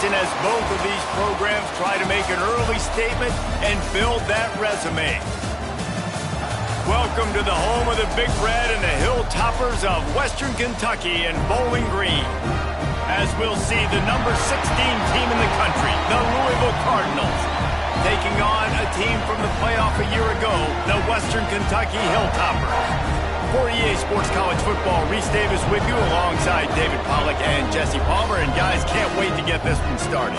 competition as both of these programs try to make an early statement and build that resume. Welcome to the home of the Big Red and the Hilltoppers of Western Kentucky and Bowling Green. As we'll see the number 16 team in the country, the Louisville Cardinals, taking on a team from the playoff a year ago, the Western Kentucky Hilltoppers. For EA Sports College Football, Reese Davis with you alongside David Pollack and Jesse Palmer. And guys, can't wait to get this one started.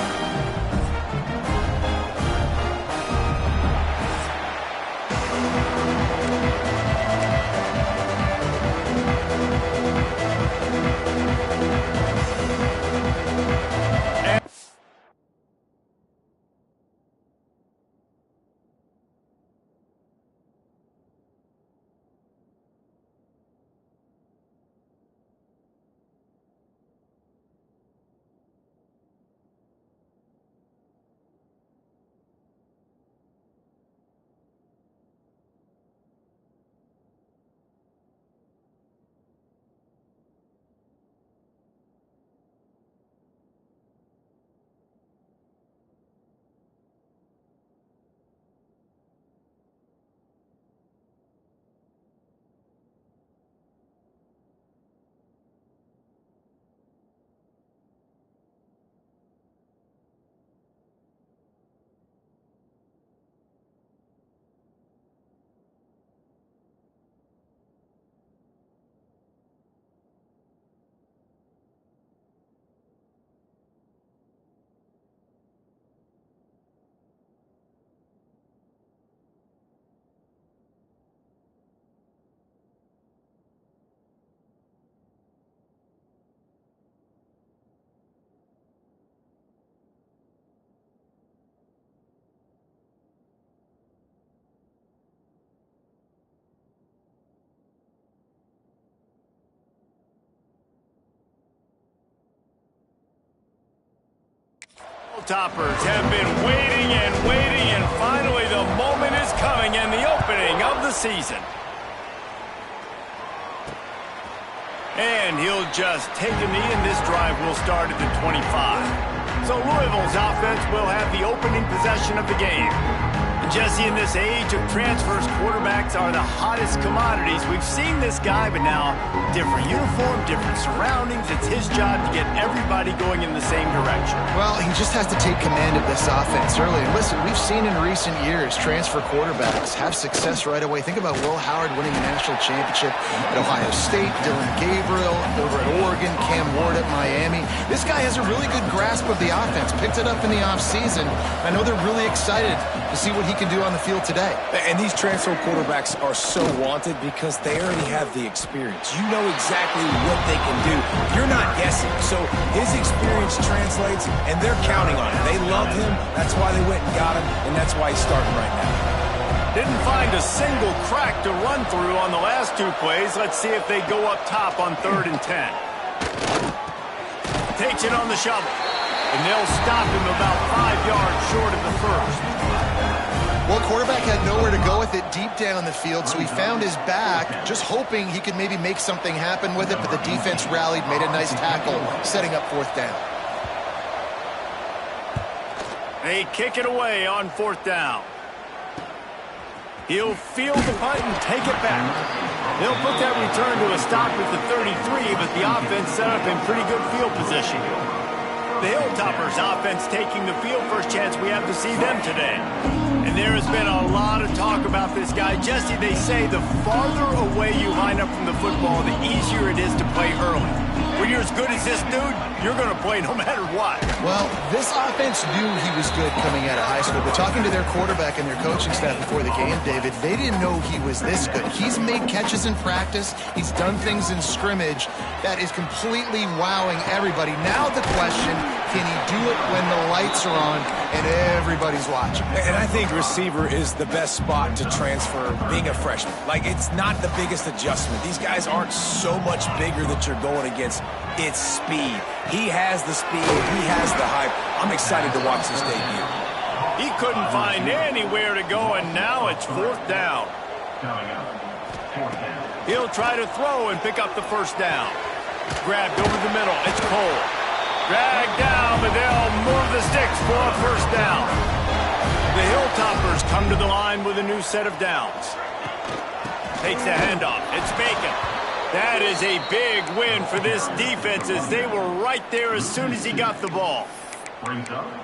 Toppers have been waiting and finally the moment is coming and the opening of the season. And he'll just take a knee, and this drive will start at the 25. So Louisville's offense will have the opening possession of the game. Jesse, in this age of transfers, quarterbacks are the hottest commodities. We've seen this guy, but now different uniform, different surroundings. It's his job to get everybody going in the same direction. Well, he just has to take command of this offense early. And listen, we've seen in recent years transfer quarterbacks have success right away. Think about Will Howard winning the national championship at Ohio State, Dylan Gabriel over at Oregon, Cam Ward at Miami. This guy has a really good grasp of the offense, picked it up in the offseason. I know they're really excited to see what he can do on the field today. And these transfer quarterbacks are so wanted because they already have the experience. You know exactly what they can do. You're not guessing. So his experience translates, and they're counting on it. They love him. That's why they went and got him, and that's why he's starting right now. Didn't find a single crack to run through on the last two plays. Let's see if they go up top on 3rd and 10. Takes it on the shovel. And they'll stop him about 5 yards short of the first. Well, quarterback had nowhere to go with it deep down the field, so he found his back, just hoping he could maybe make something happen with it, but the defense rallied, made a nice tackle, setting up 4th down. They kick it away on 4th down. He'll field the punt and take it back. They'll put that return to a stop at the 33, but the offense set up in pretty good field position. The Hilltoppers offense taking the field. First chance we have to see them today. And there has been a lot of talk about this guy. Jesse, they say the farther away you line up from the football, the easier it is to play early. When you're as good as this dude, you're going to play no matter what. Well, this offense knew he was good coming out of high school, but talking to their quarterback and their coaching staff before the game, David, they didn't know he was this good. He's made catches in practice. He's done things in scrimmage that is completely wowing everybody. Now the question, can he do it when the lights are on and everybody's watching? And I think receiver is the best spot to transfer being a freshman. Like, it's not the biggest adjustment. These guys aren't so much bigger that you're going against. It's speed. He has the speed. He has the hype. I'm excited to watch this debut. He couldn't find anywhere to go, and now it's 4th down. He'll try to throw and pick up the first down. Grabbed over the middle. It's Cole. Dragged down, but they'll move for a first down. The Hilltoppers come to the line with a new set of downs. Takes the handoff. It's Bacon. That is a big win for this defense as they were right there as soon as he got the ball.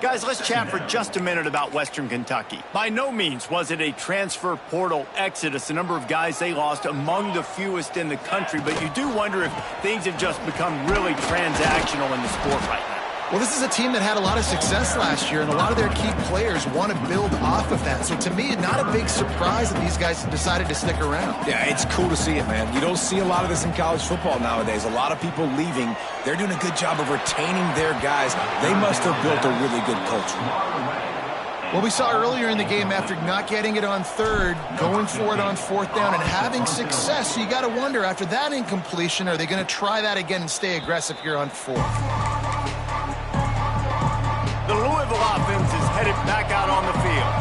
Guys, let's chat for just a minute about Western Kentucky. By no means was it a transfer portal exodus, the number of guys they lost among the fewest in the country, but you do wonder if things have just become really transactional in the sport right now. Well, this is a team that had a lot of success last year, and a lot of their key players want to build off of that. So to me, not a big surprise that these guys decided to stick around. Yeah, it's cool to see it, man. You don't see a lot of this in college football nowadays. A lot of people leaving. They're doing a good job of retaining their guys. They must have built a really good culture. Well, we saw earlier in the game, after not getting it on third, going for it on fourth down and having success. So you got to wonder, after that incompletion, are they going to try that again and stay aggressive here on fourth? The Louisville offense is headed back out on the field.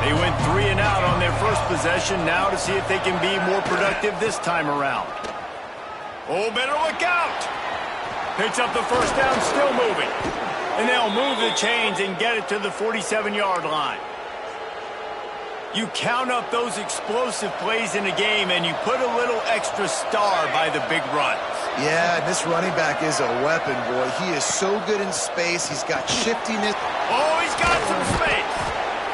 They went 3 and out on their first possession, now to see if they can be more productive this time around. Oh, better look out! Picks up the first down, still moving. And they'll move the chains and get it to the 47-yard line. You count up those explosive plays in a game, and you put a little extra star by the big runs. Yeah, this running back is a weapon, boy. He is so good in space. He's got shiftiness. Oh, he's got some space.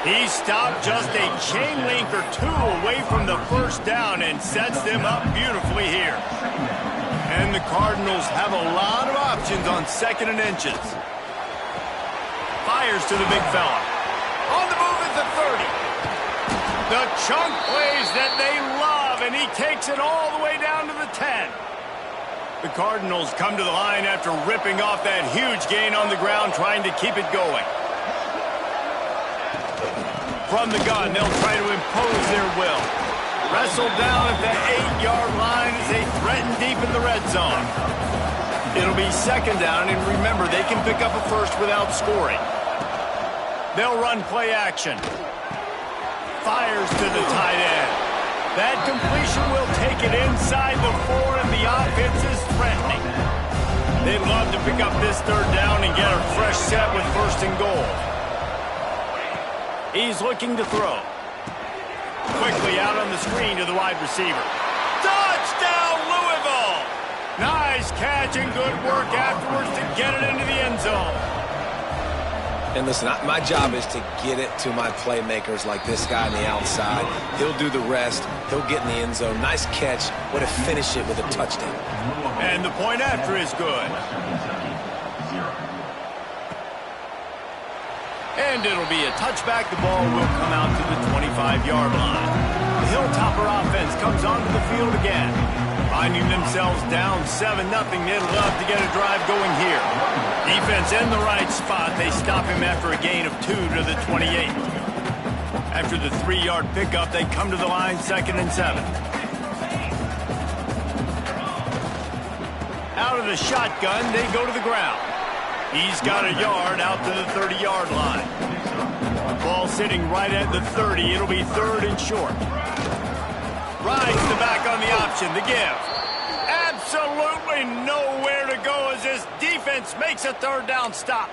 He stopped just a chain link or two away from the first down and sets them up beautifully here. And the Cardinals have a lot of options on 2nd and inches. Fires to the big fella. On the move is the 30. The chunk plays that they love, and he takes it all the way down to the 10. The Cardinals come to the line after ripping off that huge gain on the ground, trying to keep it going. From the gun, they'll try to impose their will. Wrestled down at the 8-yard line as they threaten deep in the red zone. It'll be 2nd down, and remember, they can pick up a first without scoring. They'll run play action. Fires to the tight end. That completion will take it inside the 4, and the offense is threatening. They'd love to pick up this 3rd down and get a fresh set with 1st and goal. He's looking to throw. Quickly out on the screen to the wide receiver. Touchdown, Louisville! Nice catch and good work afterwards to get it into the end zone. And listen, my job is to get it to my playmakers like this guy on the outside. He'll do the rest. He'll get in the end zone. Nice catch. Way to finish it with a touchdown. And the point after is good. And it'll be a touchback. The ball will come out to the 25-yard line. The Hilltopper offense comes onto the field again. Finding themselves down 7-0, they'd love to get a drive going here. Defense in the right spot. They stop him after a gain of 2 to the 28. After the 3-yard pickup, they come to the line 2nd and 7. Out of the shotgun, they go to the ground. He's got a yard out to the 30-yard line. Ball sitting right at the 30. It'll be 3rd and short. Rides the back on the option, the give. Absolutely nowhere to go as this defense makes a 3rd down stop.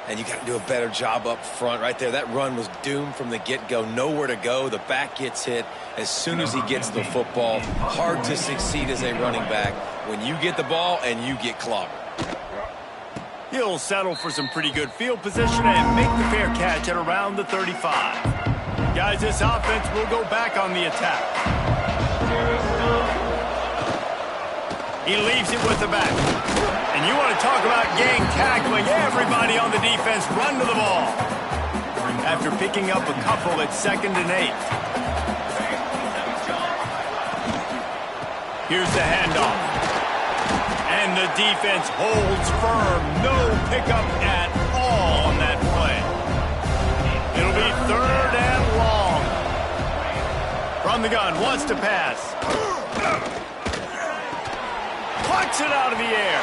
And you got to do a better job up front right there. That run was doomed from the get-go. Nowhere to go. The back gets hit as soon as he gets the football. Hard to succeed as a running back when you get the ball and you get clobbered. He'll settle for some pretty good field position and make the fair catch at around the 35. Guys, this offense will go back on the attack. He leaves it with the back. And you want to talk about gang tackling. Everybody on the defense run to the ball. After picking up a couple at 2nd and 8. Here's the handoff. And the defense holds firm. No pickup at all on that play. It'll be 3rd and long. From the gun, wants to pass. Plucks it out of the air.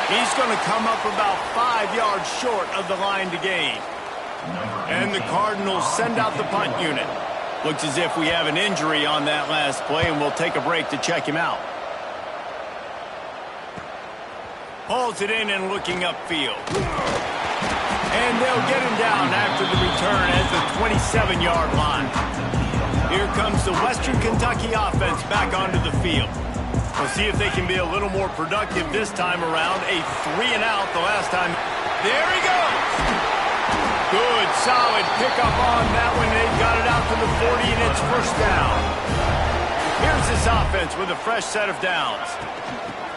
He's going to come up about 5 yards short of the line to gain. And the Cardinals send out the punt unit. Looks as if we have an injury on that last play, and we'll take a break to check him out. Hauls it in and looking upfield. And And they'll get him down after the return at the 27-yard line. Here comes the Western Kentucky offense back onto the field. We'll see if they can be a little more productive this time around. A 3-and-out the last time. There he goes. Good, solid pickup on that one. They got it out to the 40, and it's first down. Here's this offense with a fresh set of downs.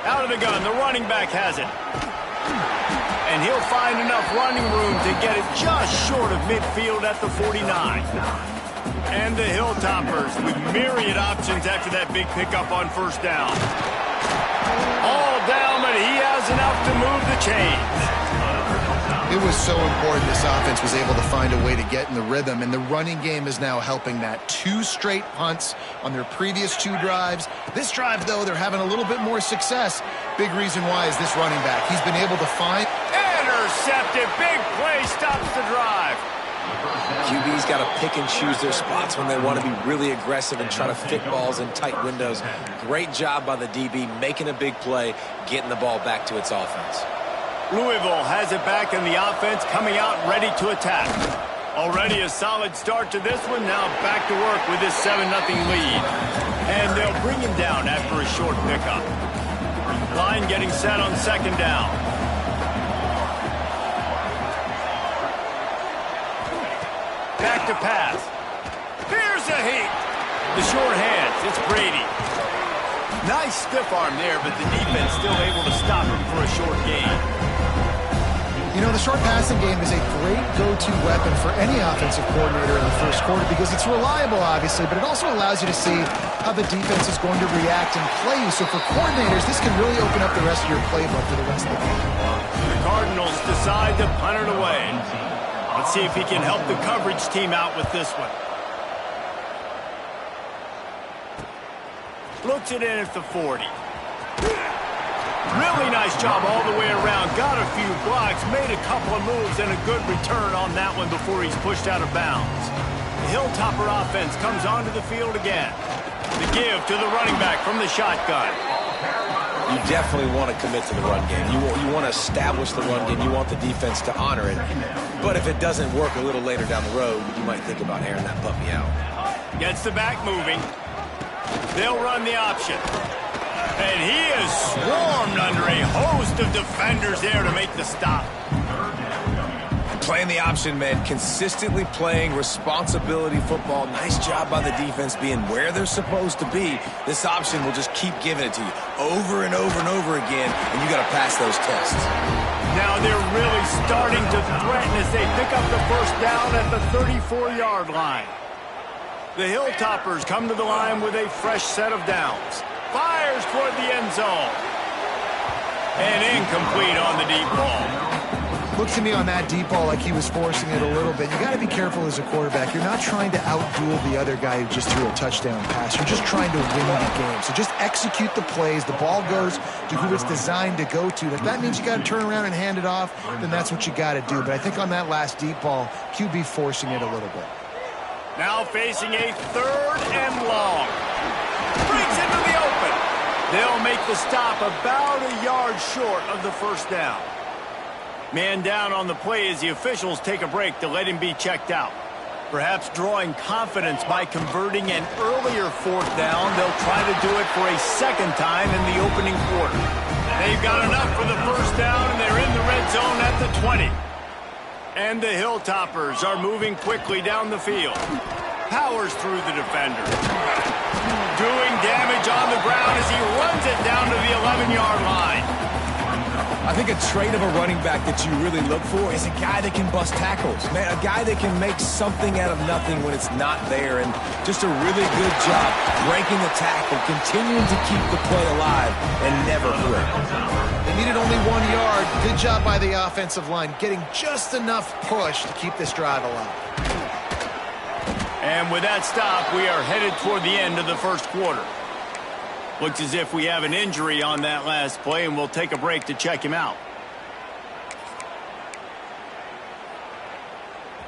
Out of the gun, the running back has it. And he'll find enough running room to get it just short of midfield at the 49. And the Hilltoppers with myriad options after that big pickup on first down. All down, but he has enough to move the chains. It was so important this offense was able to find a way to get in the rhythm, and the running game is now helping that. 2 straight punts on their previous 2 drives. This drive, though, they're having a little bit more success. Big reason why is this running back. He's been able to find... Intercepted. Big play stops the drive. QB's got to pick and choose their spots when they want to be really aggressive and try to fit balls in tight windows. Great job by the DB making a big play, getting the ball back to its offense. Louisville has it back, and the offense coming out ready to attack. Already a solid start to this one. Now back to work with this 7-0 lead. And they'll bring him down after a short pickup. Line getting set on second down. Back to pass. Here's a heat. The short hands. It's Brady. Nice stiff arm there, but the defense still able to stop him for a short gain. You know, the short passing game is a great go-to weapon for any offensive coordinator in the first quarter because it's reliable, obviously, but it also allows you to see how the defense is going to react and play you. So for coordinators, this can really open up the rest of your playbook for the rest of the game. The Cardinals decide to punt it away. Let's see if he can help the coverage team out with this one. Looks it in at the 40. Really nice job all the way around. Got a few blocks, made a couple of moves, and a good return on that one before he's pushed out of bounds. The Hilltopper offense comes onto the field again. The give to the running back from the shotgun. You definitely want to commit to the run game. You want to establish the run game. You want the defense to honor it. But if it doesn't work a little later down the road, you might think about airing that puppy out. Gets the back moving. They'll run the option. And he is swarmed under a host of defenders there to make the stop. Playing the option, man. Consistently playing responsibility football. Nice job by the defense being where they're supposed to be. This option will just keep giving it to you over and over and over again, and you got to pass those tests. Now they're really starting to threaten as they pick up the first down at the 34-yard line. The Hilltoppers come to the line with a fresh set of downs. Fires toward the end zone. And incomplete on the deep ball. Looked to me on that deep ball like he was forcing it a little bit. You got to be careful as a quarterback. You're not trying to outduel the other guy who just threw a touchdown pass. You're just trying to win the game. So just execute the plays. The ball goes to who it's designed to go to. If that means you got to turn around and hand it off, then that's what you got to do. But I think on that last deep ball, QB forcing it a little bit. Now facing a 3rd and long. Brings into the open. They'll make the stop about a yard short of the first down. Man down on the play as the officials take a break to let him be checked out. Perhaps drawing confidence by converting an earlier 4th down. They'll try to do it for a second time in the opening quarter. They've got enough for the first down, and they're in the red zone at the 20. And the Hilltoppers are moving quickly down the field. Powers through the defender. Doing damage on the ground as he runs it down to the 11-yard line. I think a trait of a running back that you really look for is a guy that can bust tackles. Man, a guy that can make something out of nothing when it's not there. And just a really good job breaking the tackle, continuing to keep the play alive, and never quit. They needed only 1 yard. Good job by the offensive line, getting just enough push to keep this drive alive. And with that stop, we are headed toward the end of the first quarter. Looks as if we have an injury on that last play, and we'll take a break to check him out.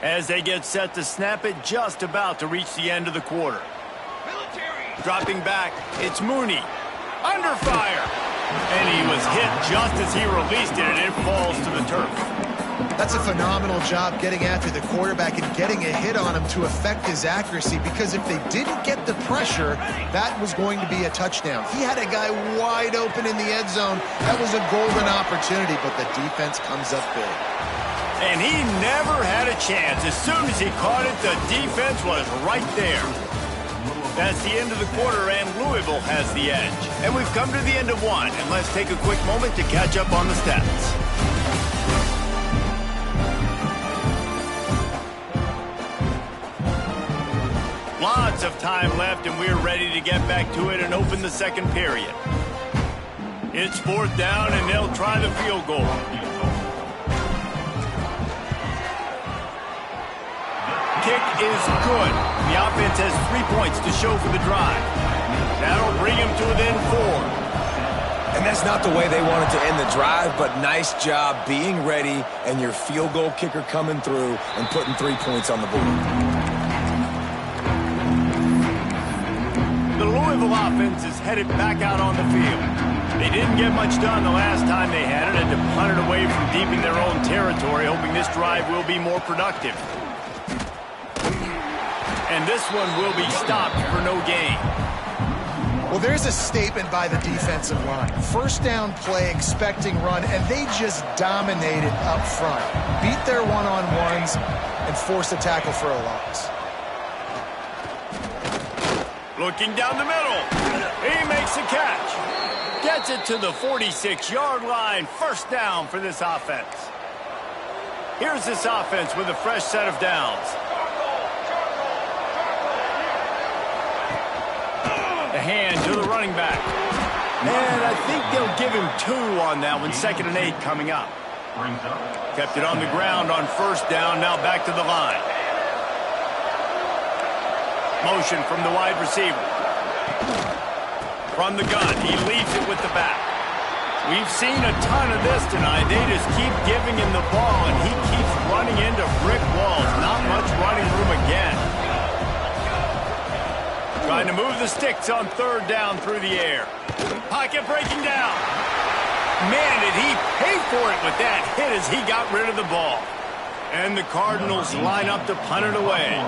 As they get set to snap it, just about to reach the end of the quarter. Dropping back, it's Mooney. Under fire. And he was hit just as he released it, and it falls to the turf. That's a phenomenal job getting after the quarterback and getting a hit on him to affect his accuracy, because if they didn't get the pressure, that was going to be a touchdown. He had a guy wide open in the end zone. That was a golden opportunity, but the defense comes up big. And he never had a chance. As soon as he caught it, the defense was right there. That's the end of the quarter, and Louisville has the edge. And we've come to the end of one, and let's take a quick moment to catch up on the stats. Lots of time left, and we're ready to get back to it and open the second period. It's 4th down, and they'll try the field goal. Kick is good. The offense has 3 points to show for the drive. That'll bring him to within 4. And that's not the way they wanted to end the drive, but nice job being ready and your field goal kicker coming through and putting 3 points on the board. The Louisville offense is headed back out on the field. They didn't get much done the last time they had it, and to punt it away from deep in their own territory, hoping this drive will be more productive. And this one will be stopped for no gain. Well, there's a statement by the defensive line. First down play, expecting run, and they just dominated up front. Beat their one-on-ones and forced a tackle for a loss. Looking down the middle. He makes a catch. Gets it to the 46-yard line. First down for this offense. Here's this offense with a fresh set of downs. The hand to the running back. And I think they'll give him 2 on that one. 2nd and 8 coming up. Kept it on the ground on first down. Now back to the line. Motion from the wide receiver. From the gun, he leaves it with the back. We've seen a ton of this tonight. They just keep giving him the ball, and he keeps running into brick walls. Not much running room again. Trying to move the sticks on 3rd down through the air. Pocket breaking down. Man, did he pay for it with that hit as he got rid of the ball. And the Cardinals line up to punt it away.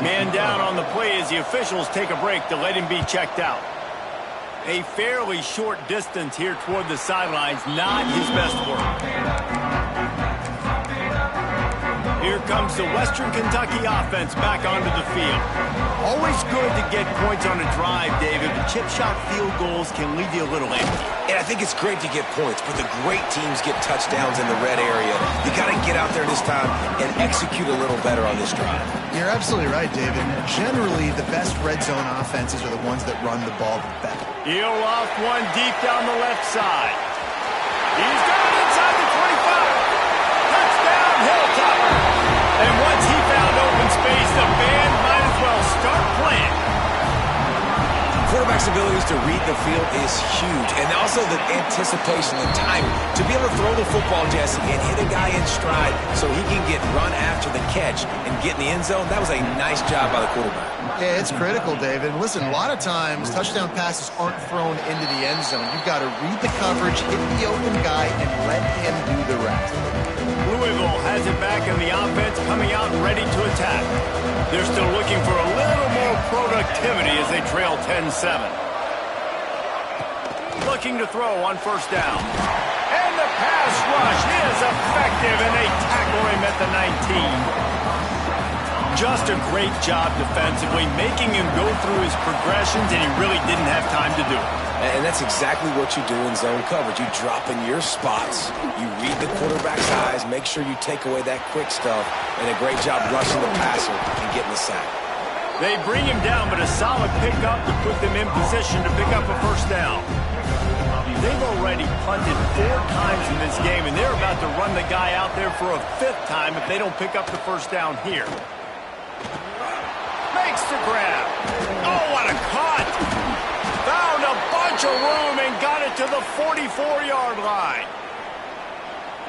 Man down on the play as the officials take a break to let him be checked out. A fairly short distance here toward the sidelines, not his best work. Here comes the Western Kentucky offense back onto the field. Always good to get points on a drive, David, but chip shot field goals can leave you a little empty. And I think it's great to get points, but the great teams get touchdowns in the red area. You got to get out there this time and execute a little better on this drive. You're absolutely right, David. Generally, the best red zone offenses are the ones that run the ball the best. He'll off one deep down the left side. He's got it inside the 25. Touchdown, Hilltopper. And once he found open space, the band might as well start playing. Quarterback's abilities to read the field is huge, and also the anticipation, the timing. To be able to throw the football, Jesse, and hit a guy in stride so he can get run after the catch and get in the end zone, that was a nice job by the quarterback. Yeah, it's critical, David. Listen, a lot of times touchdown passes aren't thrown into the end zone. You've got to read the coverage, hit the open guy, and let him do the rest. Louisville has it back in the offense, coming out ready to attack. They're still looking for a little more productivity as they trail 10-7. Looking to throw on first down. And the pass rush is effective, and they tackle him at the 19. Just a great job defensively, making him go through his progressions, and he really didn't have time to do it. And that's exactly what you do in zone coverage. You drop in your spots, you read the quarterback's eyes, make sure you take away that quick stuff, and a great job rushing the passer and getting the sack. They bring him down, but a solid pickup to put them in position to pick up a first down. They've already punted 4 times in this game, and they're about to run the guy out there for a 5th time if they don't pick up the first down here. Makes the grab. Oh, what a cut! Found a bunch of room and got it to the 44-yard line.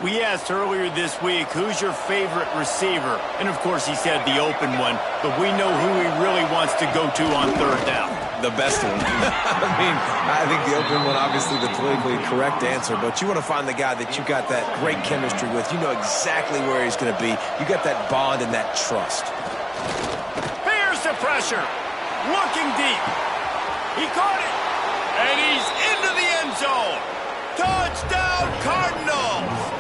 We asked earlier this week, who's your favorite receiver? And, of course, he said the open one, but we know who he really wants to go to on third down. The best one. I mean, I think the open one, obviously the politically correct answer, but you want to find the guy that you got that great chemistry with. You know exactly where he's going to be. You got that bond and that trust. Here's the pressure. Looking deep. He caught it. And he's into the end zone. Touchdown, Cardinals.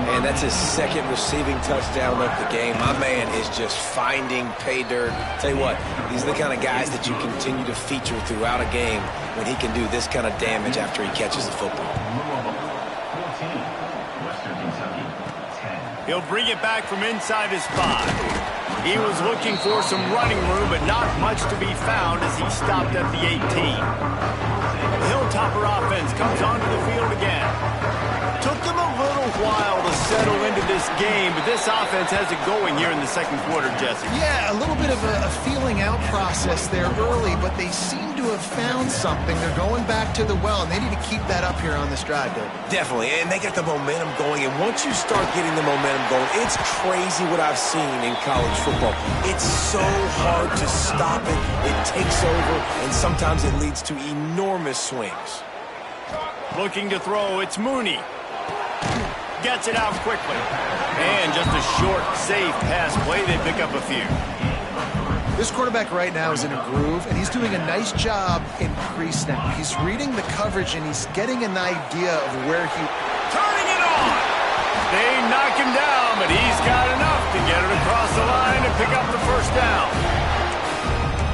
And that's his second receiving touchdown of the game. My man is just finding pay dirt. Tell you what, these are the kind of guys that you continue to feature throughout a game when he can do this kind of damage after he catches the football. He'll bring it back from inside his 5. He was looking for some running room, but not much to be found as he stopped at the 18. The Hilltopper offense comes onto the field again. Took them a little while to settle into this game, but this offense has it going here in the second quarter, Jesse. Yeah, a little bit of a feeling out process there early, but they seem to have found something. They're going back to the well, and they need to keep that up here on this drive, Dave. Definitely, and they got the momentum going, and once you start getting the momentum going, it's crazy what I've seen in college football. It's so hard to stop it. It takes over, and sometimes it leads to enormous swings. Looking to throw, it's Mooney. Gets it out quickly. And just a short, safe pass play. They pick up a few. This quarterback right now is in a groove, and he's doing a nice job in crease now. He's reading the coverage, and he's getting an idea of where he... Turning it on! They knock him down, but he's got enough to get it across the line and pick up the first down.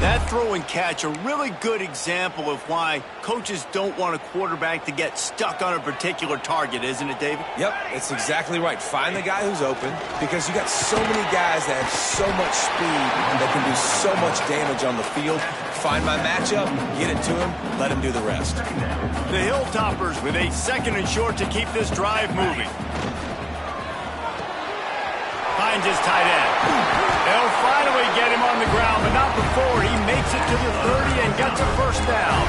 That throw and catch, a really good example of why coaches don't want a quarterback to get stuck on a particular target, isn't it, David? Yep, it's exactly right. Find the guy who's open, because you got so many guys that have so much speed that can do so much damage on the field. Find my matchup, get it to him, let him do the rest. The Hilltoppers with a 2nd and short to keep this drive moving. Finds his tight end. They'll finally get him on the ground, but not before he makes it to the 30 and gets a first down.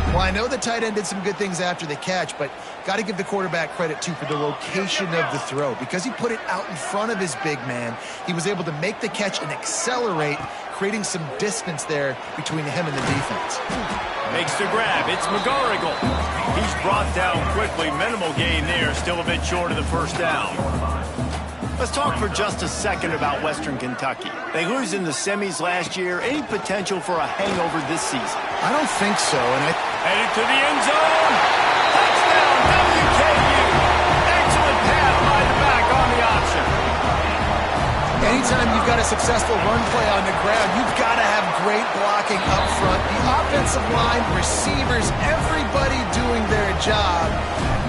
Well, I know the tight end did some good things after the catch, but got to give the quarterback credit, too, for the location of the throw. Because he put it out in front of his big man, he was able to make the catch and accelerate, creating some distance there between him and the defense. Makes the grab. It's McGarrigle. He's brought down quickly. Minimal gain there. Still a bit short of the first down. Let's talk for just a second about Western Kentucky. They lose in the semis last year. Any potential for a hangover this season? I don't think so. And headed to the end zone. Touchdown, WKU. Excellent pass by the back on the option. Anytime you've got a successful run play on the ground, you've got to have great blocking up front. The offensive line, receivers, everybody doing their job.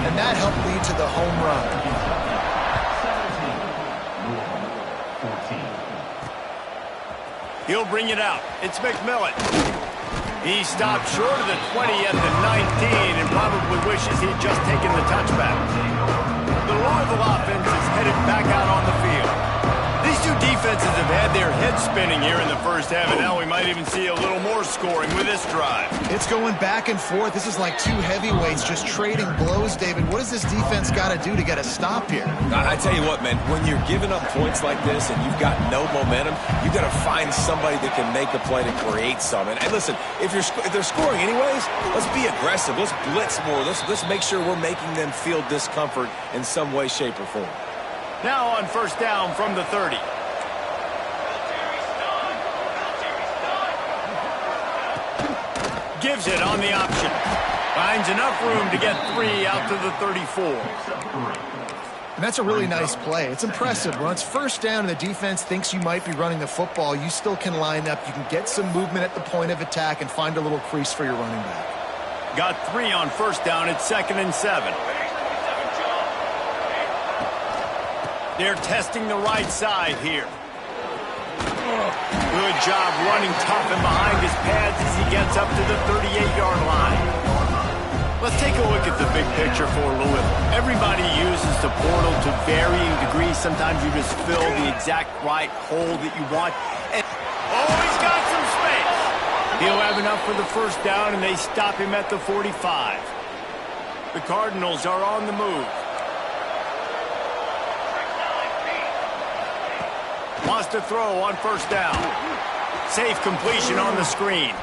And that helped lead to the home run. He'll bring it out. It's McMillan. He stopped short of the 20 at the 19 and probably wishes he'd just taken the touchback. The Louisville offense is headed back out on the field. These two defenses have had their heads spinning here in the first half, and now we might even see a little more scoring with this drive. It's going back and forth. This is like two heavyweights just trading blows, David. What does this defense got to do to get a stop here? I tell you what, man, when you're giving up points like this and you've got no momentum, you got to find somebody that can make a play to create something. And listen, if they're scoring anyways, let's be aggressive. Let's blitz more. Let's make sure we're making them feel discomfort in some way, shape, or form. Now on first down from the 30. Gives it on the option. Finds enough room to get 3 out to the 34. And that's a really nice play. It's impressive. When it's first down and the defense thinks you might be running the football, you still can line up. You can get some movement at the point of attack and find a little crease for your running back. Got 3 on first down. It's 2nd and 7. They're testing the right side here. Good job running tough and behind his pads as he gets up to the 38-yard line. Let's take a look at the big picture for Louisville. Everybody uses the portal to varying degrees. Sometimes you just fill the exact right hole that you want. And he's got some space. He'll have enough for the first down, and they stop him at the 45. The Cardinals are on the move. Wants to throw on first down. safe completion on the screen.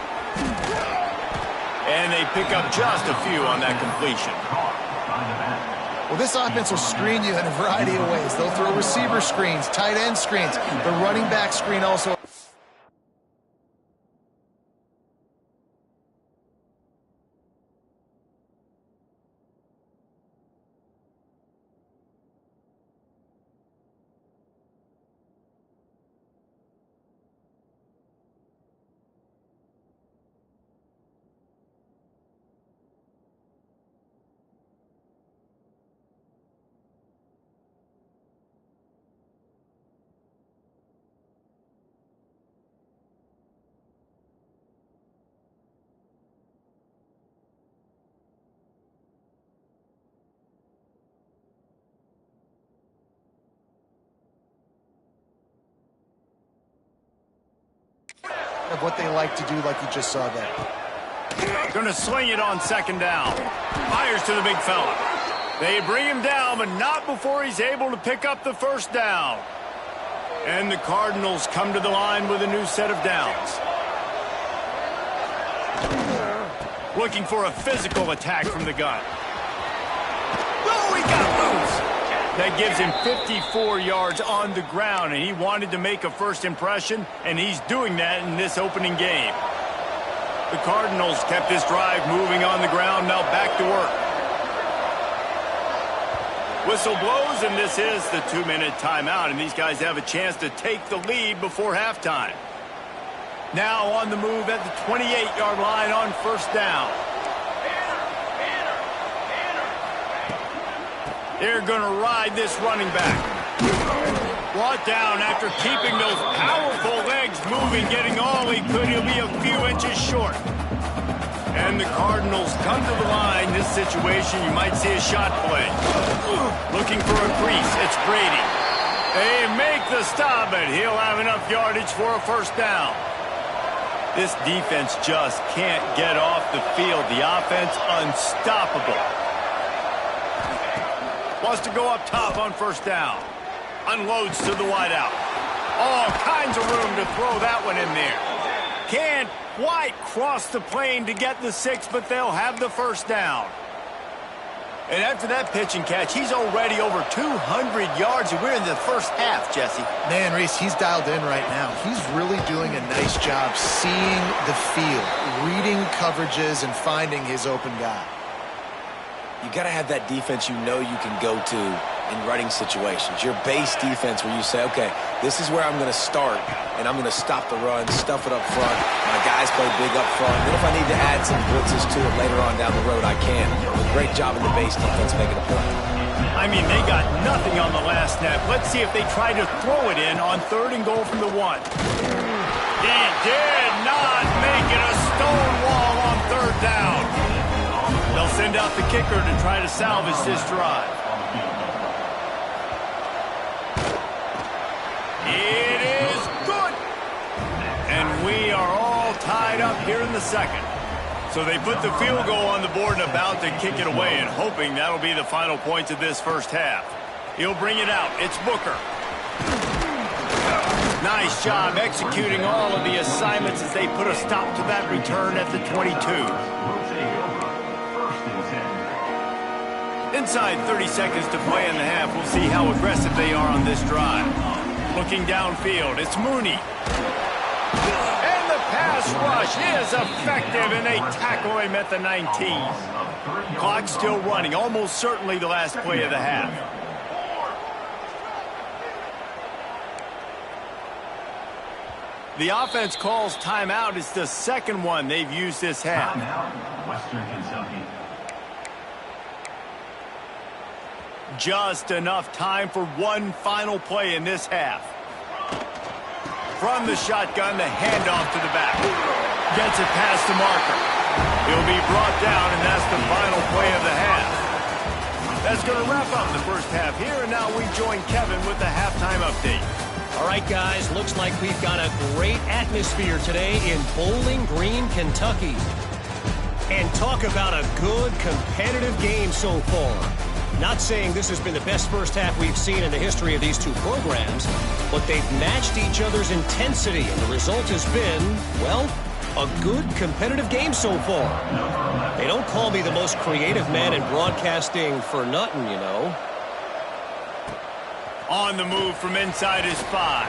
And they pick up just a few on that completion. Well, this offense will screen you in a variety of ways. They'll throw receiver screens, tight end screens, the running back screen also. Of what they like to do, like you just saw there. Going to sling it on second down. Fires to the big fella. They bring him down, but not before he's able to pick up the first down. And the Cardinals come to the line with a new set of downs. Looking for a physical attack from the gun. Oh, he got loose. That gives him 54 yards on the ground, and he wanted to make a first impression, and he's doing that in this opening game. The Cardinals kept this drive moving on the ground, now back to work. Whistle blows, and this is the 2-minute timeout, and these guys have a chance to take the lead before halftime. Now on the move at the 28-yard line on first down. They're going to ride this running back. Brought down after keeping those powerful legs moving, getting all he could. He'll be a few inches short. And the Cardinals come to the line. This situation, you might see a shot play. Looking for a crease. It's Brady. They make the stop, but he'll have enough yardage for a first down. This defense just can't get off the field. The offense unstoppable. Wants to go up top on first down. Unloads to the wideout. All kinds of room to throw that one in there. Can't quite cross the plane to get the 6, but they'll have the first down. And after that pitch and catch, he's already over 200 yards, and we're in the first half, Jesse. Man, Reese, he's dialed in right now. He's really doing a nice job seeing the field, reading coverages, and finding his open guy. You got to have that defense you know you can go to in running situations. Your base defense where you say, okay, this is where I'm going to start, and I'm going to stop the run, stuff it up front. My guys play big up front. Then if I need to add some blitzes to it later on down the road, I can. Great job in the base defense making a play. I mean, they got nothing on the last snap. Let's see if they try to throw it in on 3rd and goal from the 1. He did not make it a stone wall on 3rd down. They'll send out the kicker to try to salvage this drive. It is good. And we are all tied up here in the second. So they put the field goal on the board and about to kick it away, and hoping that'll be the final points of this first half. He'll bring it out. It's Booker. Nice job executing all of the assignments as they put a stop to that return at the 22. Inside 30 seconds to play in the half. We'll see how aggressive they are on this drive. Looking downfield, it's Mooney. And the pass rush is effective, and they tackle him at the 19. Clock still running, almost certainly the last play of the half. The offense calls timeout. It's the second one they've used this half. Western Kentucky. Just enough time for one final play in this half. From the shotgun, the handoff to the back. Gets it past the marker. He'll be brought down, and that's the final play of the half. That's going to wrap up the first half here, and now we join Kevin with the halftime update. All right, guys, looks like we've got a great atmosphere today in Bowling Green, Kentucky. And talk about a good competitive game so far. Not saying this has been the best first half we've seen in the history of these two programs, but they've matched each other's intensity, and the result has been, well, a good competitive game so far. They don't call me the most creative man in broadcasting for nothing, you know. On the move from inside his 5.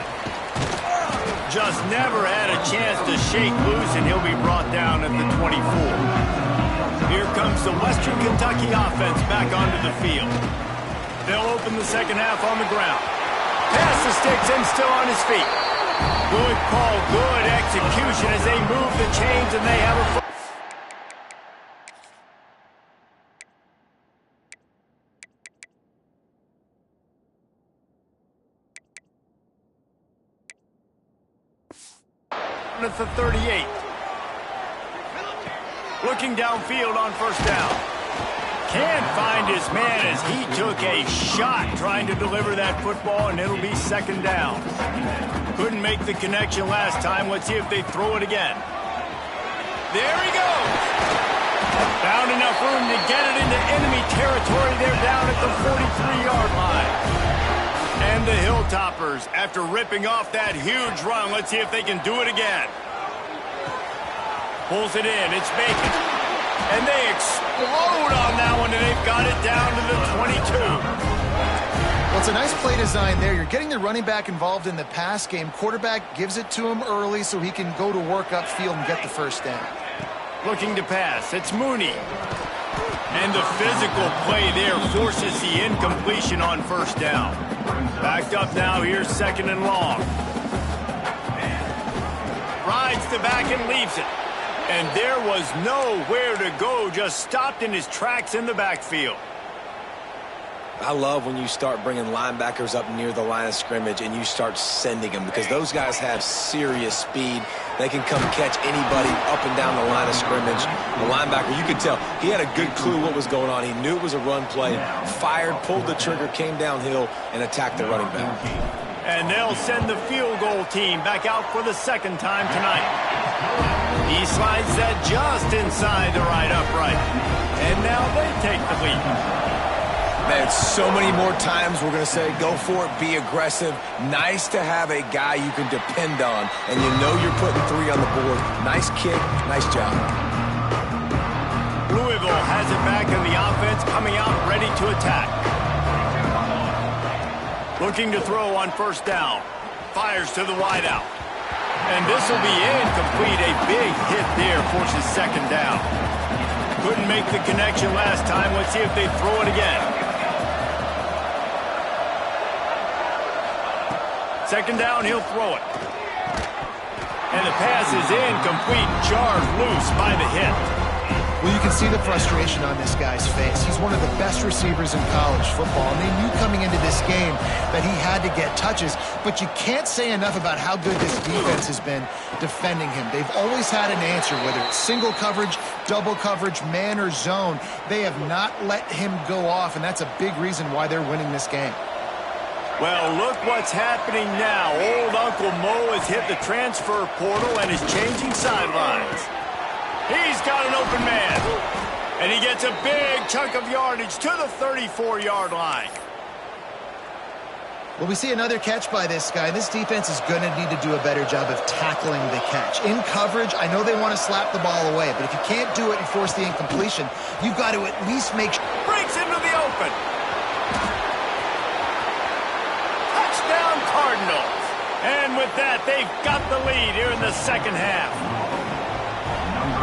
Just never had a chance to shake loose, and he'll be brought down at the 24. Here comes the Western Kentucky offense back onto the field. They'll open the second half on the ground. Pass the sticks and still on his feet. Good call, good execution as they move the chains, and they have a... at the 38. Looking downfield on first down. Can't find his man as he took a shot trying to deliver that football, and it'll be second down. Couldn't make the connection last time. Let's see if they throw it again. There he goes. Found enough room to get it into enemy territory. They're down at the 43-yard line. And the Hilltoppers, after ripping off that huge run, let's see if they can do it again. Pulls it in, it's vacant. And they explode on that one, and they've got it down to the 22. Well, it's a nice play design there. You're getting the running back involved in the pass game. Quarterback gives it to him early so he can go to work upfield and get the first down. Looking to pass, it's Mooney. And the physical play there forces the incompletion on first down. Backed up now, here's second and long. Rides the back and leaves it. And there was nowhere to go, just stopped in his tracks in the backfield. I love when you start bringing linebackers up near the line of scrimmage and you start sending them, because those guys have serious speed. They can come catch anybody up and down the line of scrimmage. The linebacker, you could tell, he had a good clue what was going on. He knew it was a run play, fired, pulled the trigger, came downhill, and attacked the running back. And they'll send the field goal team back out for the second time tonight. He slides that just inside the right upright. And now they take the lead. Man, so many more times we're going to say, go for it, be aggressive. Nice to have a guy you can depend on, and you know you're putting 3 on the board. Nice kick, nice job. Louisville has it back in the offense, coming out ready to attack. Looking to throw on first down. Fires to the wideout. And this will be incomplete. A big hit there forces second down. Couldn't make the connection last time. Let's see if they throw it again. Second down, he'll throw it. And the pass is incomplete, jarred loose by the hit. Well, you can see the frustration on this guy's face. He's one of the best receivers in college football, and they knew coming into this game that he had to get touches, but you can't say enough about how good this defense has been defending him. They've always had an answer, whether it's single coverage, double coverage, man or zone. They have not let him go off, and that's a big reason why they're winning this game. Well, look what's happening now. Old Uncle Mo has hit the transfer portal and is changing sidelines. He's got an open man. And he gets a big chunk of yardage to the 34-yard line. Well, we see another catch by this guy. This defense is going to need to do a better job of tackling the catch. In coverage, I know they want to slap the ball away, but if you can't do it and force the incompletion, you've got to at least make sure. Breaks into the open. Touchdown Cardinals. And with that, they've got the lead here in the second half.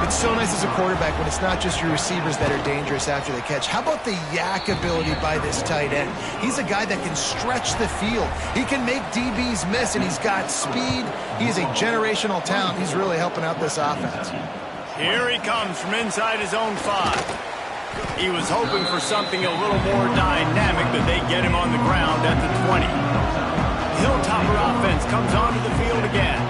It's so nice as a quarterback when it's not just your receivers that are dangerous after the catch. How about the yak ability by this tight end? He's a guy that can stretch the field. He can make DBs miss, and he's got speed. He's a generational talent. He's really helping out this offense. Here he comes from inside his own 5. He was hoping for something a little more dynamic, but they get him on the ground at the 20. Hilltopper offense comes onto the field again.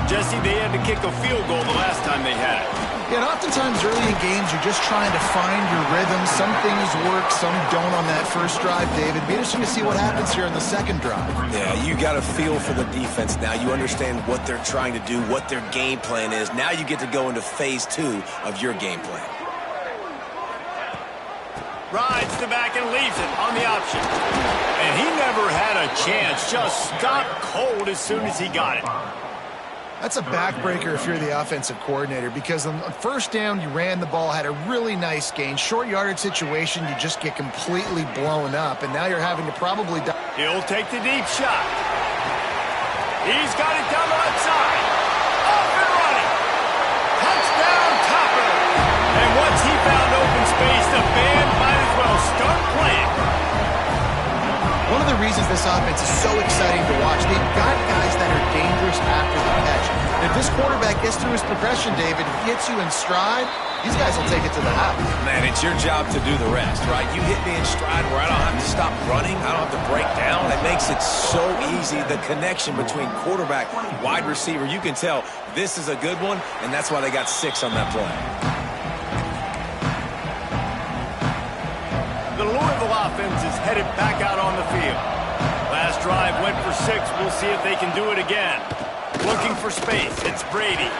Jesse, they had to kick a field goal the last time they had it. Yeah, and oftentimes early in games, you're just trying to find your rhythm. Some things work, some don't on that first drive, David. Be interesting to see what happens here in the second drive. Yeah, you got a feel for the defense now. You understand what they're trying to do, what their game plan is. Now you get to go into phase 2 of your game plan. Rides the back and leaves it on the option. And he never had a chance. Just stopped cold as soon as he got it. That's a backbreaker if you're the offensive coordinator, because on first down, you ran the ball, had a really nice gain. Short yardage situation, you just get completely blown up, and now you're having to probably... He'll take the deep shot. He's got it down the left side. Off and running. Touchdown, Topper. And once he found open space, the band might as well start playing. One of the reasons this offense is so exciting to watch, they've got guys that are dangerous after the catch. And if this quarterback gets through his progression, David, he hits you in stride, these guys will take it to the house. Man, it's your job to do the rest, right? You hit me in stride where I don't have to stop running. I don't have to break down. It makes it so easy. The connection between quarterback, wide receiver, you can tell this is a good one, and that's why they got 6 on that play. The Louisville offense is headed back out on the field. Last drive went for 6. We'll see if they can do it again. Looking for space. It's Brady.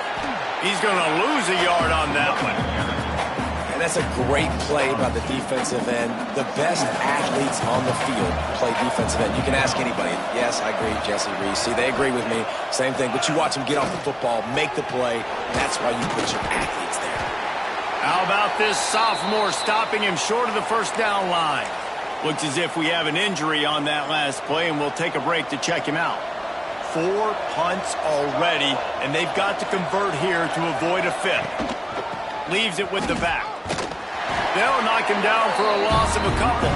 He's going to lose a yard on that one. And that's a great play by the defensive end. The best athletes on the field play defensive end. You can ask anybody. Yes, I agree, Jesse Reese. See, they agree with me. Same thing. But you watch them get off the football, make the play. That's why you put your athletes there. How about this sophomore stopping him short of the first down line? Looks as if we have an injury on that last play, and we'll take a break to check him out. 4 punts already, and they've got to convert here to avoid a 5th. Leaves it with the back. They'll knock him down for a loss of a couple.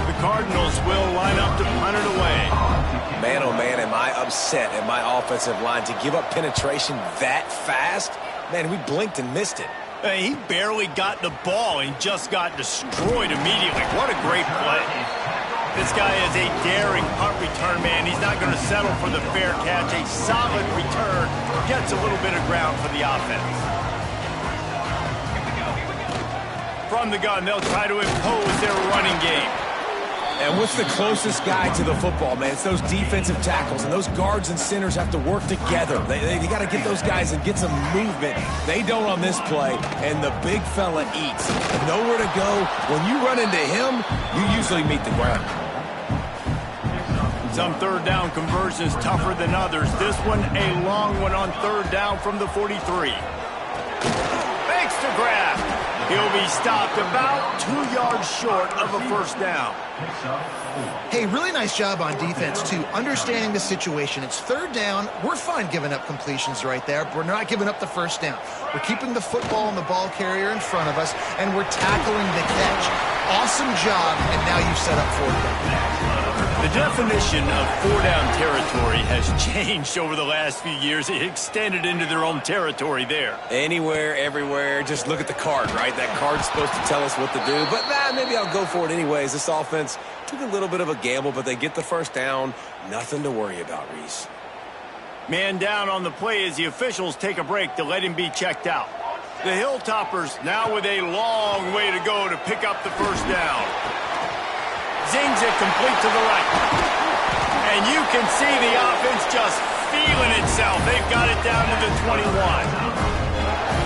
The Cardinals will line up to punt it away. Man, oh man, am I upset at my offensive line to give up penetration that fast? Man, we blinked and missed it. Hey, he barely got the ball and just got destroyed immediately. What a great play. This guy is a daring punt return man. He's not going to settle for the fair catch. A solid return gets a little bit of ground for the offense. From the gun, they'll try to impose their running game. And what's the closest guy to the football, man? It's those defensive tackles, and those guards and centers have to work together. They got to get those guys and get some movement. They don't on this play, and the big fella eats. Nowhere to go. When you run into him, you usually meet the ground. Some third down conversions tougher than others. This one, a long one on third down from the 43. Makes the grab. He'll be stopped about 2 yards short of a first down. Hey, really nice job on defense, too, understanding the situation. It's third down. We're fine giving up completions right there, but we're not giving up the first down. We're keeping the football and the ball carrier in front of us, and we're tackling the catch. Awesome job, and now you've set up fourth down. The definition of 4-down territory has changed over the last few years. It extended into their own territory there. Anywhere, everywhere, just look at the card, right? That card's supposed to tell us what to do, but maybe I'll go for it anyways. This offense took a little bit of a gamble, but they get the first down. Nothing to worry about, Reese. Man down on the play as the officials take a break to let him be checked out. The Hilltoppers now with a long way to go to pick up the first down. Zings it complete to the right. And you can see the offense just feeling itself. They've got it down to the 21.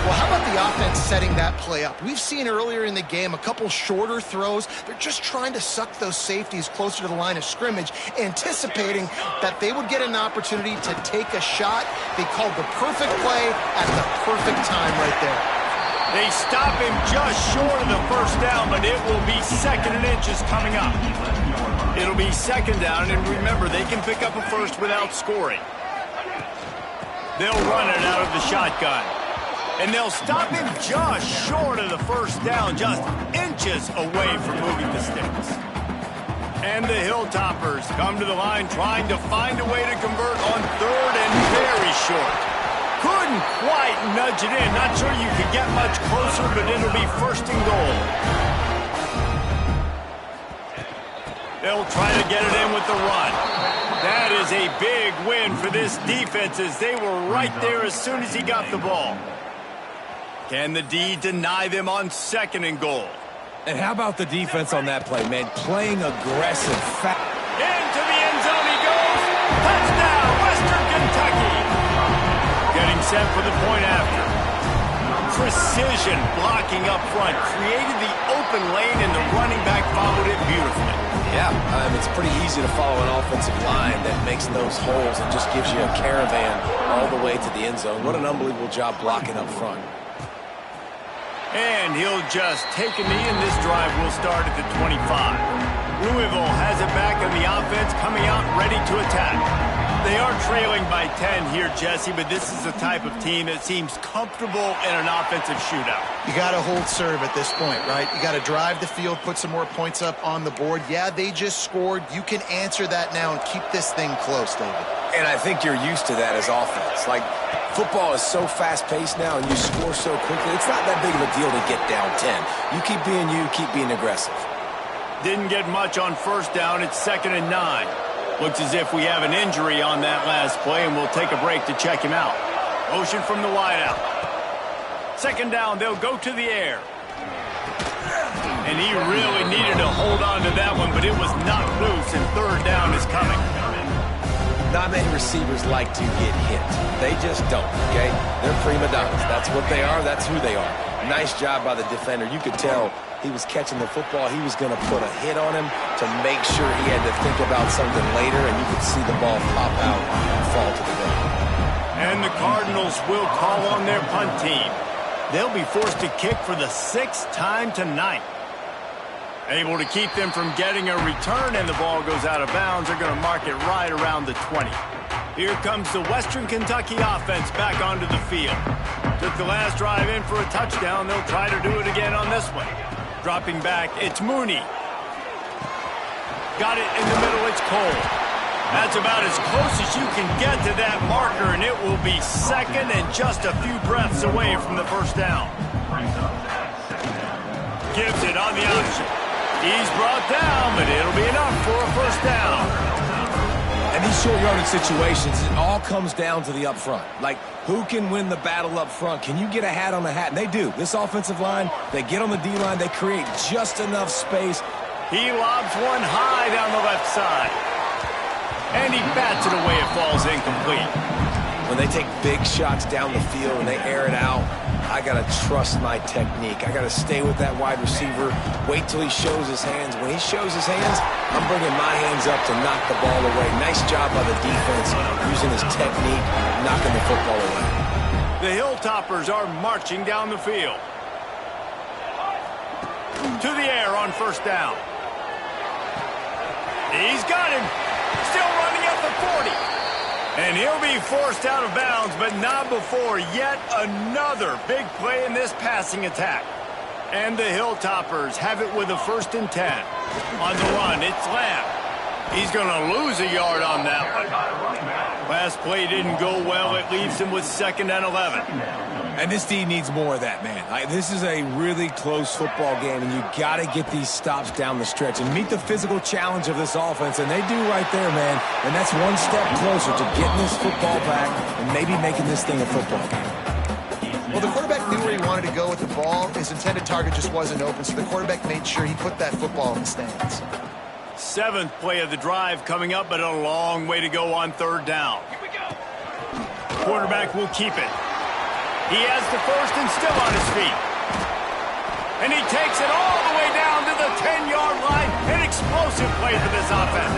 Well, how about the offense setting that play up? We've seen earlier in the game a couple shorter throws. They're just trying to suck those safeties closer to the line of scrimmage, anticipating that they would get an opportunity to take a shot. They called the perfect play at the perfect time right there. They stop him just short of the first down, but it will be 2nd and inches coming up. It'll be 2nd down, and remember, they can pick up a first without scoring. They'll run it out of the shotgun. And they'll stop him just short of the first down, just inches away from moving the sticks. And the Hilltoppers come to the line trying to find a way to convert on 3rd and very short. Couldn't quite nudge it in. Not sure you could get much closer, but it'll be 1st and goal. They'll try to get it in with the run. That is a big win for this defense as they were right there as soon as he got the ball. Can the D deny them on 2nd and goal? And how about the defense on that play, man? Playing aggressive. Into the end zone he goes. Touchdown, Western Kentucky. Getting set for the point after. precision blocking up front, created the open lane, and the running back followed it beautifully. Yeah, it's pretty easy to follow an offensive line that makes those holes and just gives you a caravan all the way to the end zone. What an unbelievable job blocking up front. And he'll just take a knee, and this drive will start at the 25. Louisville has it back, and the offense coming out ready to attack. They are trailing by 10 here, Jesse, but this is the type of team that seems comfortable in an offensive shootout. You got to hold serve at this point, right? You got to drive the field, put some more points up on the board. Yeah, they just scored. You can answer that now and keep this thing close, David. And I think you're used to that as offense. Like, football is so fast-paced now, and you score so quickly. It's not that big of a deal to get down 10. You keep being aggressive. Didn't get much on first down. It's 2nd and 9. Looks as if we have an injury on that last play, and we'll take a break to check him out. Motion from the wideout. 2nd down, they'll go to the air. And he really needed to hold on to that one, but it was knocked loose, and 3rd down is coming. Not many receivers like to get hit. They just don't, okay? They're prima donnas. That's what they are. That's who they are. Nice job by the defender. You could tell he was catching the football. He was going to put a hit on him to make sure he had to think about something later, and you could see the ball pop out and fall to the ground. And the Cardinals will call on their punt team. They'll be forced to kick for the 6th time tonight. Able to keep them from getting a return, and the ball goes out of bounds. They're going to mark it right around the 20. Here comes the Western Kentucky offense back onto the field. Took the last drive in for a touchdown. They'll try to do it again on this one. Dropping back, it's Mooney. Got it in the middle, it's Cole. That's about as close as you can get to that marker, and it will be 2nd and just a few breaths away from the 1st down. Gives it on the option. He's brought down, but it'll be enough for a 1st down. And these short yardage situations, it all comes down to the up front. Like, who can win the battle up front? Can you get a hat on the hat? And they do. This offensive line, they get on the D-line, they create just enough space. He lobs one high down the left side. And he bats it away. It falls incomplete. When they take big shots down the field and they air it out, I got to trust my technique. I got to stay with that wide receiver, wait till he shows his hands. When he shows his hands, I'm bringing my hands up to knock the ball away. Nice job by the defense using his technique, knocking the football away. The Hilltoppers are marching down the field. To the air on 1st down. He's got him. Still running at the 40. And he'll be forced out of bounds, but not before yet another big play in this passing attack. And the Hilltoppers have it with a 1st and 10. On the run, it's Lamb. He's going to lose a yard on that one. Last play didn't go well. It leaves him with 2nd and 11. And this D needs more of that, man. This is a really close football game, and you got to get these stops down the stretch and meet the physical challenge of this offense, and they do right there, man. And that's one step closer to getting this football back and maybe making this thing a football game. Well, the quarterback knew where he wanted to go with the ball. His intended target just wasn't open, so the quarterback made sure he put that football in the stands. 7th play of the drive coming up, but a long way to go on 3rd down. Quarterback will keep it. He has the 1st and still on his feet. And he takes it all the way down to the 10-yard line. An explosive play for this offense.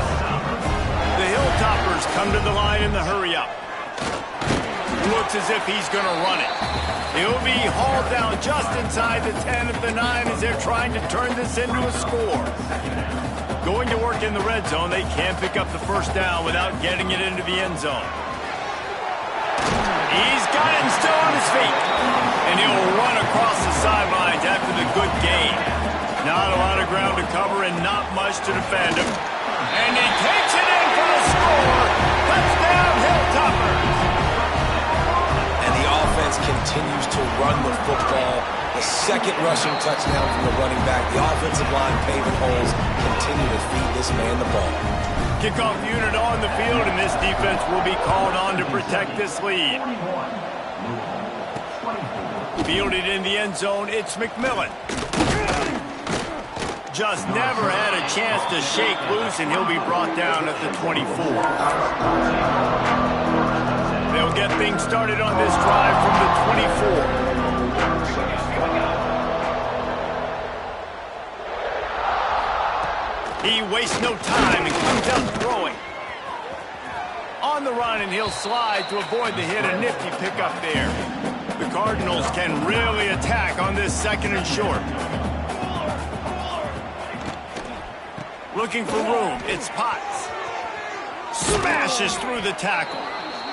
The Hilltoppers come to the line in the hurry-up. Looks as if he's going to run it. He'll be hauled down just inside the 10 of the 9 as they're trying to turn this into a score. Going to work in the red zone, they can't pick up the 1st down without getting it into the end zone. He's got him still on his feet. And he'll run across the sidelines after the good gain. Not a lot of ground to cover and not much to defend him. And he takes it in for the score. Touchdown, Hilltoppers. And the offense continues to run the football. The 2nd rushing touchdown from the running back. The offensive line paving holes continue to feed this man the ball. Kickoff unit on the field, and this defense will be called on to protect this lead. Fielded in the end zone, it's McMillan. Just never had a chance to shake loose, and he'll be brought down at the 24. They'll get things started on this drive from the 24. He wastes no time and comes out throwing. On the run, and he'll slide to avoid the hit. A nifty pickup there. The Cardinals can really attack on this 2nd and short. Looking for room. It's Potts. Smashes through the tackle.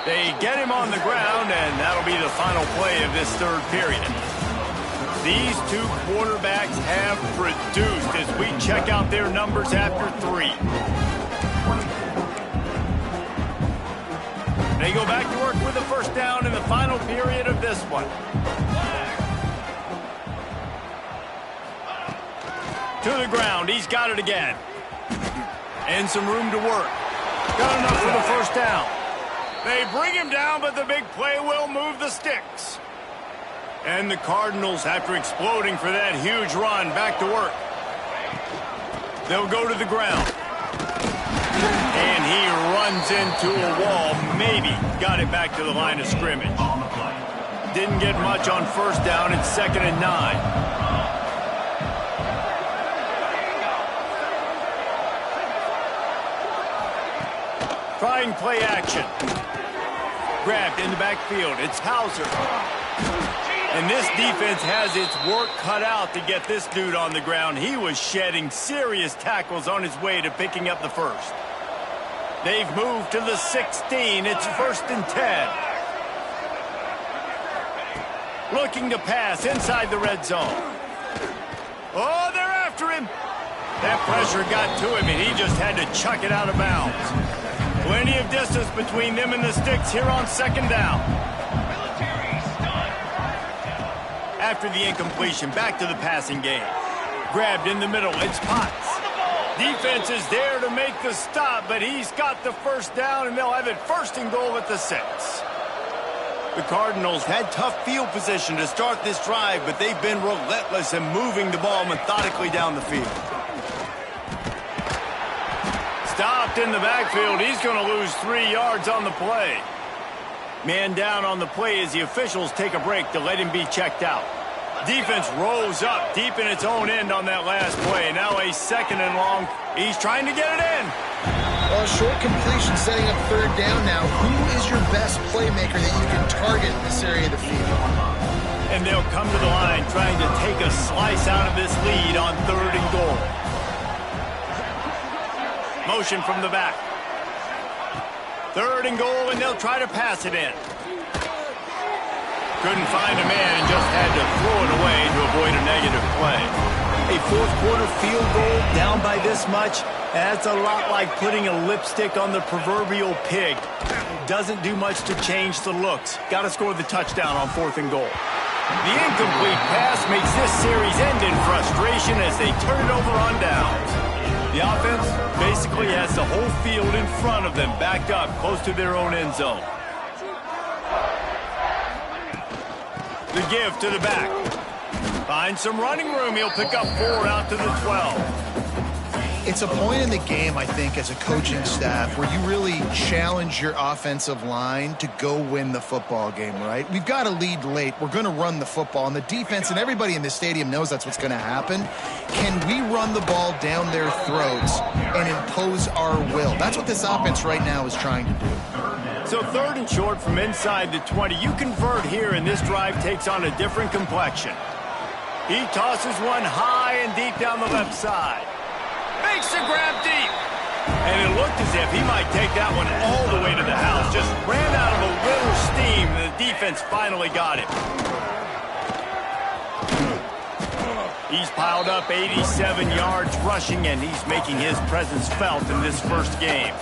They get him on the ground, and that'll be the final play of this 3rd period. These two quarterbacks have produced as we check out their numbers after 3. They go back to work with a 1st down in the final period of this one. To the ground. He's got it again. And some room to work. Got enough for the 1st down. They bring him down, but the big play will move the sticks. And the Cardinals, after exploding for that huge run, back to work. They'll go to the ground. And he runs into a wall. Maybe got it back to the line of scrimmage. Didn't get much on 1st down. It's 2nd and 9. Trying play action. Grabbed in the backfield. It's Hauser. And this defense has its work cut out to get this dude on the ground. He was shedding serious tackles on his way to picking up the 1st. They've moved to the 16. It's 1st and 10. Looking to pass inside the red zone. Oh, they're after him. That pressure got to him, and he just had to chuck it out of bounds. Plenty of distance between them and the sticks here on 2nd down. After the incompletion, back to the passing game. Grabbed in the middle, it's Potts. Defense is there to make the stop, but he's got the 1st down, and they'll have it 1st and goal at the 6. The Cardinals had tough field position to start this drive, but they've been relentless in moving the ball methodically down the field. Stopped in the backfield. He's going to lose 3 yards on the play. Man down on the play as the officials take a break to let him be checked out. Defense rolls up deep in its own end on that last play. Now a 2nd and long. He's trying to get it in. Well, short completion setting up 3rd down now. Who is your best playmaker that you can target in this area of the field? And they'll come to the line trying to take a slice out of this lead on 3rd and goal. Motion from the back. 3rd and goal, and they'll try to pass it in. Couldn't find a man and just had to throw it away to avoid a negative play. A 4th quarter field goal down by this much, that's a lot like putting a lipstick on the proverbial pig. Doesn't do much to change the looks. Got to score the touchdown on 4th and goal. The incomplete pass makes this series end in frustration as they turn it over on downs. The offense basically has the whole field in front of them, backed up close to their own end zone. The give to the back. Finds some running room. He'll pick up 4 out to the 12. It's a point in the game, I think, as a coaching staff where you really challenge your offensive line to go win the football game, right? We've got to lead late. We're going to run the football. And the defense and everybody in the stadium knows that's what's going to happen. Can we run the ball down their throats and impose our will? That's what this offense right now is trying to do. So 3rd and short from inside the 20. You convert here, and this drive takes on a different complexion. He tosses one high and deep down the left side. Makes the grab deep. And it looked as if he might take that one all the way to the house. Just ran out of a little steam. The defense finally got him. He's piled up 87 yards rushing, and he's making his presence felt in this first game.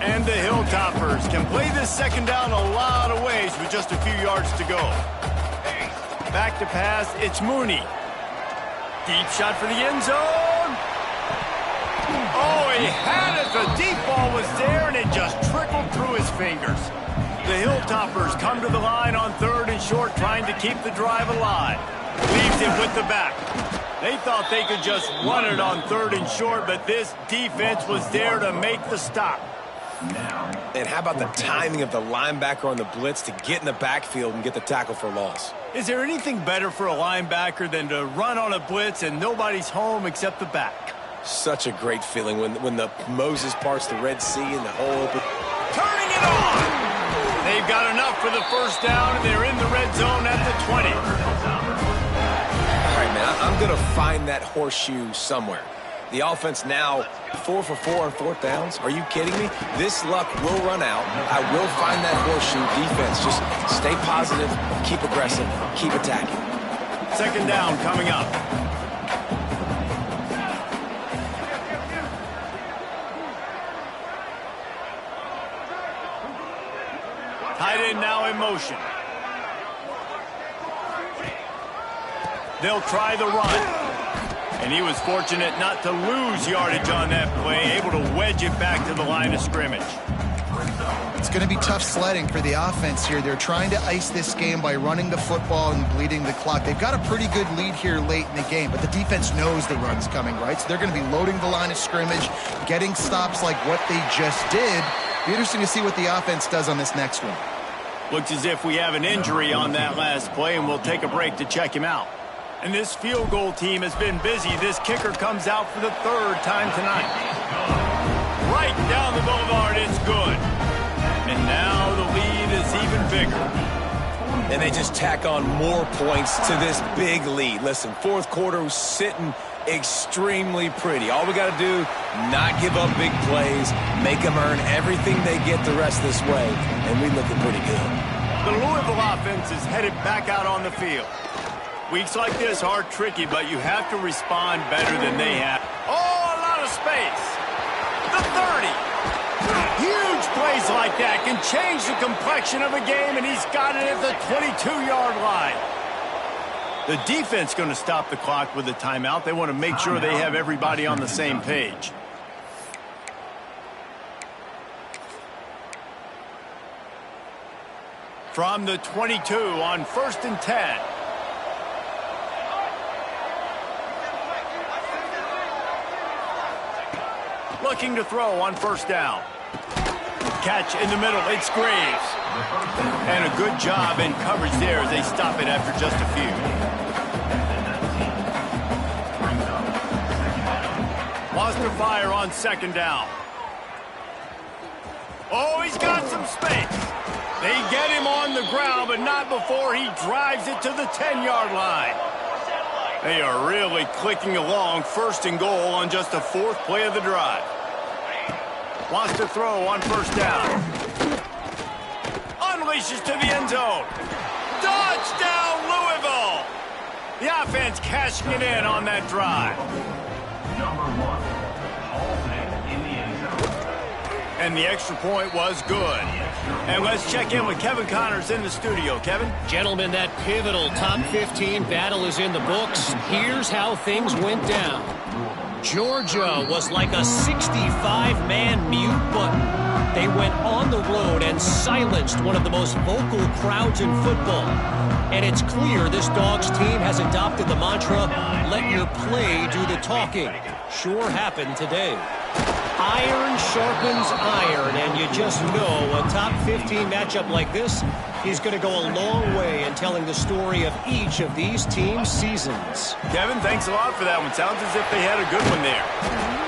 And the Hilltoppers can play this 2nd down a lot of ways with just a few yards to go. Back to pass, it's Mooney. Deep shot for the end zone. Oh, he had it. The deep ball was there, and it just trickled through his fingers. The Hilltoppers come to the line on 3rd and short, trying to keep the drive alive. Leaves it with the back. They thought they could just run it on 3rd and short, but this defense was there to make the stop. And how about the timing of the linebacker on the blitz to get in the backfield and get the tackle for loss? Is there anything better for a linebacker than to run on a blitz and nobody's home except the back? Such a great feeling when the Moses parts the Red Sea and the whole open. Turning it on! They've got enough for the first down, and they're in the red zone at the 20. All right, man, I'm going to find that horseshoe somewhere. The offense now 4 for 4 on fourth downs. Are you kidding me? This luck will run out. I will find that horseshoe. Defense, just stay positive, keep aggressive, keep attacking. Second down coming up. Tight end now in motion. They'll try the run. And he was fortunate not to lose yardage on that play, able to wedge it back to the line of scrimmage. It's going to be tough sledding for the offense here. They're trying to ice this game by running the football and bleeding the clock. They've got a pretty good lead here late in the game, but the defense knows the run's coming, right? So they're going to be loading the line of scrimmage, getting stops like what they just did. Be interesting to see what the offense does on this next one. Looks as if we have an injury on that last play, and we'll take a break to check him out. And this field goal team has been busy. This kicker comes out for the third time tonight. Right down the boulevard, it's good. And now the lead is even bigger. And they just tack on more points to this big lead. Listen, fourth quarter was sitting extremely pretty. All we got to do, not give up big plays, make them earn everything they get the rest of this way, and we're looking pretty good. The Louisville offense is headed back out on the field. Weeks like this are tricky, but you have to respond better than they have. Oh, a lot of space. The 30. Huge plays like that can change the complexion of a game, and he's got it at the 22-yard line. The defense going to stop the clock with a timeout. They want to make sure they have everybody on the same page. From the 22 on 1st and 10. Looking to throw on first down. Catch in the middle, it's Graves. And a good job in coverage there as they stop it after just a few. Lost to fire on second down. Oh, he's got some space. They get him on the ground, but not before he drives it to the 10-yard line. They are really clicking along, first and goal on just the fourth play of the drive. Wants to throw on first down. Unleashes to the end zone. Touchdown, Louisville! The offense cashing it in on that drive. And the extra point was good. And let's check in with Kevin Connors in the studio. Kevin? Gentlemen, that pivotal top 15 battle is in the books. Here's how things went down. Georgia was like a 65-man mute button. They went on the road and silenced one of the most vocal crowds in football. And it's clear this Dogs team has adopted the mantra, let your play do the talking. Sure happened today. Iron sharpens iron, and you just know a top 15 matchup like this is going to go a long way in telling the story of each of these teams' seasons. Kevin, thanks a lot for that one. Sounds as if they had a good one there.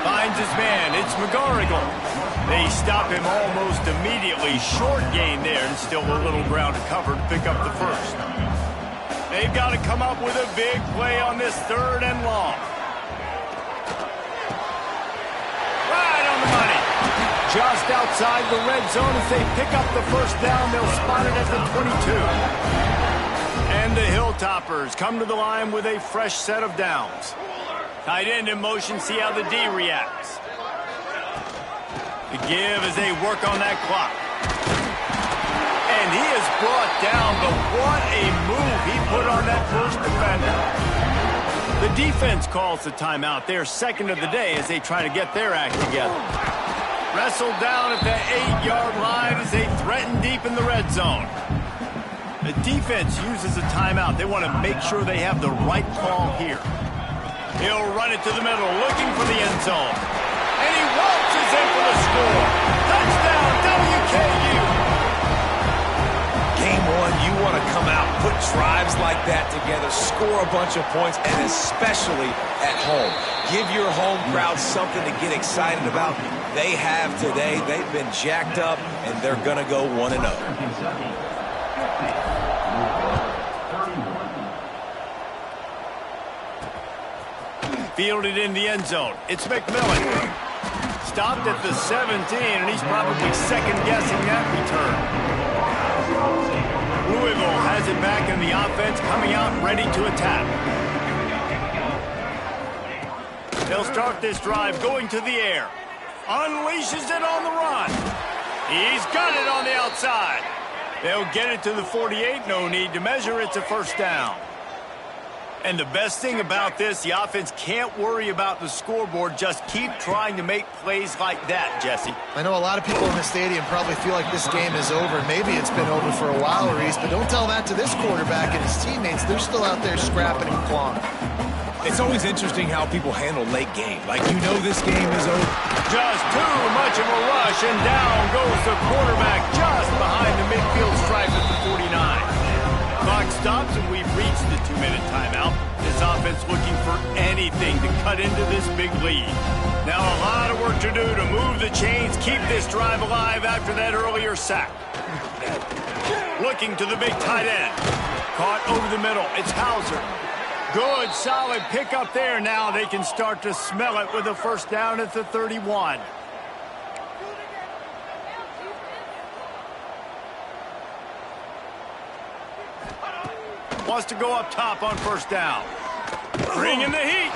Finds his man. It's McGarrigle. They stop him almost immediately. Short gain there, and still a little ground to cover to pick up the first. They've got to come up with a big play on this third and long. Just outside the red zone as they pick up the first down. They'll spot it at the 22. And the Hilltoppers come to the line with a fresh set of downs. Tight end in motion, see how the D reacts. The give as they work on that clock. And he is brought down, but what a move he put on that first defender. The defense calls the timeout. They're second of the day as they try to get their act together. Wrestled down at the 8-yard line as they threaten deep in the red zone. The defense uses a timeout. They want to make sure they have the right call here. He'll run it to the middle, looking for the end zone. And he waltzes in for the score. Touchdown, WKU. Game one, you want to come out, put drives like that together, score a bunch of points, and especially at home. Give your home crowd something to get excited about. They have today. They've been jacked up, and they're going to go 1-0. Fielded in the end zone. It's McMillan. Stopped at the 17, and he's probably second-guessing that return. Louisville has it back in the offense, coming out ready to attack. They'll start this drive going to the air. Unleashes it on the run. He's got it on the outside. They'll get it to the 48. No need to measure. It's a first down. And the best thing about this, the offense can't worry about the scoreboard. Just keep trying to make plays like that, Jesse. I know a lot of people in the stadium probably feel like this game is over. Maybe it's been over for a while, Reese, but don't tell that to this quarterback and his teammates. They're still out there scrapping and clawing. It's always interesting how people handle late game. Like, you know this game is over. Just too much of a rush, and down goes the quarterback just behind the midfield stripe at the 49. Clock stops, and we've reached the 2-minute timeout. This offense looking for anything to cut into this big lead. Now a lot of work to do to move the chains, keep this drive alive after that earlier sack. Looking to the big tight end. Caught over the middle. It's Hauser. Good, solid pickup there. Now they can start to smell it with a first down at the 31. Wants to go up top on first down. Bringing the heat.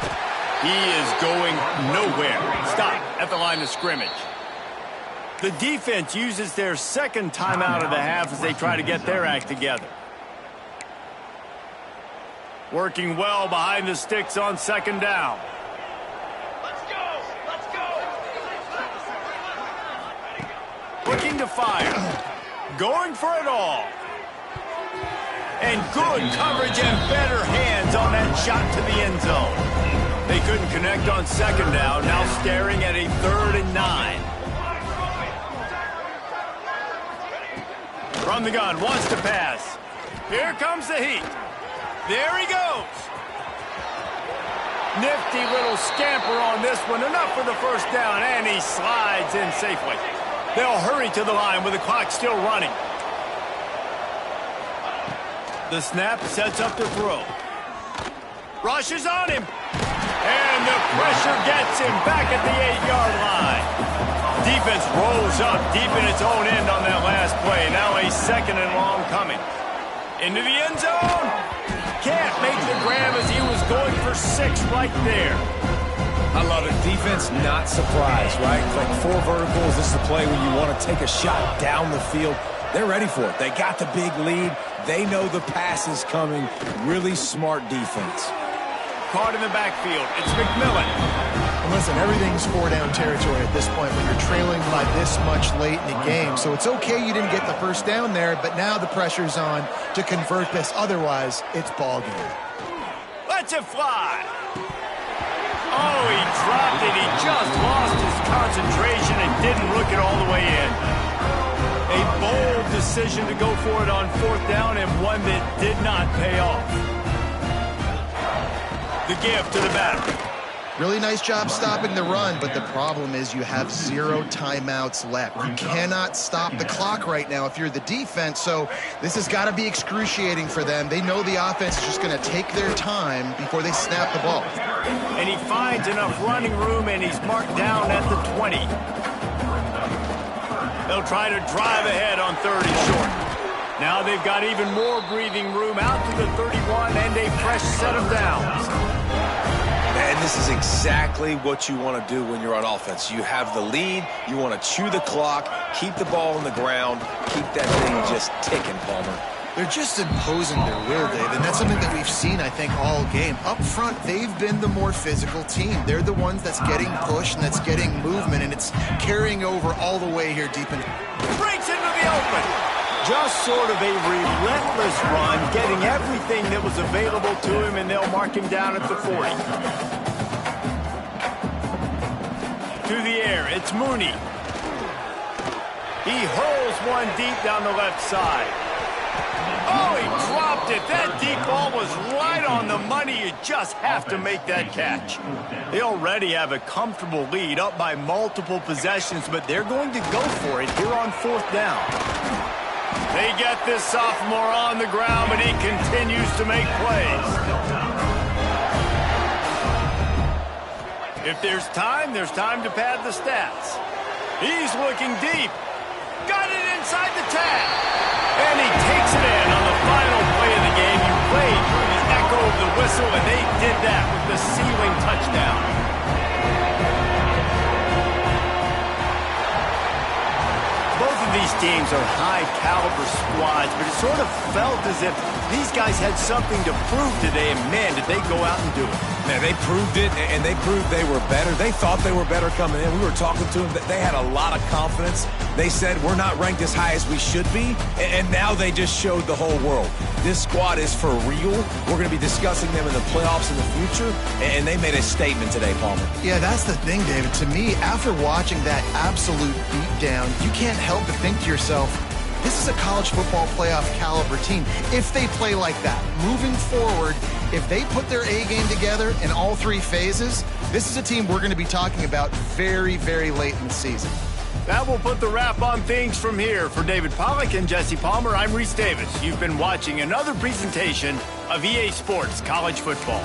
He is going nowhere. Stop at the line of scrimmage. The defense uses their second timeout of the half as they try to get their act together. Working well behind the sticks on second down. Let's go! Let's go! Looking to fire. Going for it all. And good coverage and better hands on that shot to the end zone. They couldn't connect on second down. Now staring at a 3rd and 9. From the gun, wants to pass. Here comes the heat. There he goes. Nifty little scamper on this one. Enough for the first down, and he slides in safely. They'll hurry to the line with the clock still running. The snap sets up the throw. Rushes on him. And the pressure gets him back at the 8-yard line. Defense rolls up deep in its own end on that last play. Now a 2nd and long coming. Into the end zone. Can't make the grab as he was going for 6 right there. I love it. Defense not surprised, right? It's like 4 verticals. This is a play when you want to take a shot down the field. They're ready for it. They got the big lead. They know the pass is coming. Really smart defense. Caught in the backfield. It's McMillan. And listen, everything's 4-down territory at this point when you're trailing by this much late in the game. So it's okay you didn't get the first down there, but now the pressure's on to convert this. Otherwise, it's ball game. Lets it fly. Oh, he dropped it. He just lost his concentration and didn't look it all the way in. A bold decision to go for it on 4th down and one that did not pay off. The give to the back. Really nice job stopping the run, but the problem is you have 0 timeouts left. You cannot stop the clock right now if you're the defense, so this has got to be excruciating for them. They know the offense is just going to take their time before they snap the ball. And he finds enough running room, and he's marked down at the 20. They'll try to drive ahead on 3rd and short. Now they've got even more breathing room out to the 31 and a fresh set of downs. Man, this is exactly what you want to do when you're on offense. You have the lead. You want to chew the clock, keep the ball on the ground, keep that thing just ticking, Palmer. They're just imposing their will, Dave, and that's something that we've seen, I think, all game. Up front, they've been the more physical team. They're the ones that's getting pushed and that's getting movement, and it's carrying over all the way here deep in. Breaks into the open. Just sort of a relentless run, getting everything that was available to him, and they'll mark him down at the 40. To the air, it's Mooney. He hurls one deep down the left side. Oh, he dropped dropped it. That deep ball was right on the money. You just have to make that catch. They already have a comfortable lead, up by multiple possessions, but they're going to go for it here on 4th down. They get this sophomore on the ground, but he continues to make plays. If there's time to pad the stats. He's looking deep. Got it inside the tag. And he takes it in on the final play of the game. You played through the echo of the whistle, and they did that with the ceiling touchdown. Both of these teams are high-caliber squads, but it sort of felt as if these guys had something to prove today, and man, did they go out and do it. Man, they proved it, and they proved they were better. They thought they were better coming in. We were talking to them. They had a lot of confidence. They said, we're not ranked as high as we should be, and now they just showed the whole world. This squad is for real. We're going to be discussing them in the playoffs in the future, and they made a statement today, Palmer. Yeah, that's the thing, David. To me, after watching that absolute beatdown, you can't help but think to yourself, this is a college football playoff caliber team. If they play like that, moving forward, if they put their A game together in all 3 phases, this is a team we're going to be talking about very, very late in the season. That will put the wrap on things from here. For David Pollack and Jesse Palmer, I'm Reese Davis. You've been watching another presentation of EA Sports College Football.